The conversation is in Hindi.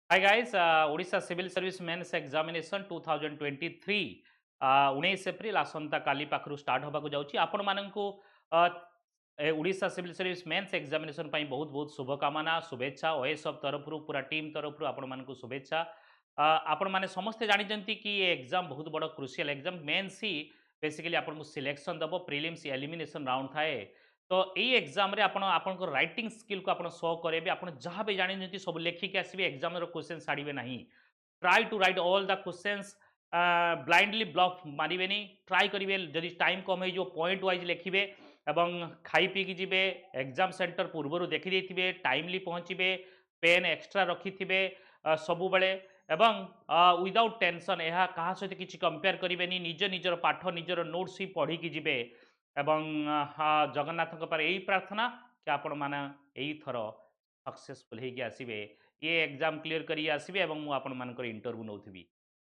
हाय guys Odisha civil service mains examination 2023 19 April आसंता काली पाखरु स्टार्ट होबाकू जाउची आपण माननकू Odisha civil service mains examination पई बहुत बहुत शुभकामना शुभेच्छा ओएसएफ तरफरु पूरा टीम तरफरु आपण माननकू शुभेच्छा आपण माने समस्ते जानि जंती कि ये एग्जाम बहुत बड़ क्रुशियल एग्जाम मेंस ही बेसिकली आपण को सिलेक्शन दबो प्रीलिम्स एलिमिनेशन राउंड थाए तो यही एग्जाम रे आपण आपन राइटिंग स्किल को आपण शो करेबे आपण जहाँ भी जानि सब लेखिक आसबे एग्जाम रो क्वेश्चन छाड़िबे नहीं try to write all the questions blindly block मारिबेनी ट्राई करिवे जदि टाइम कम हो पॉइंट वाइज लिखिबे एवं खाई पी जिबे एग्जाम सेंटर पूर्व देखि देथिबे टाइमली पहुँचबे पेन एक्स्ट्रा रखिथिबे सबु बेले एवं विदाउट टेंशन यह कहा सहित किसी कंपेयर करेनि निज निजर पाठ निजर नोट्स ही पढ़ी जीवे एवं जगन्नाथ पर यही प्रार्थना कि आपण मैंने यही थर सक्सेसफुल होगी आसबे ये एग्जाम क्लीयर करी आसबे एवं मु आपण मानकर इंटरव्यू नौथिबी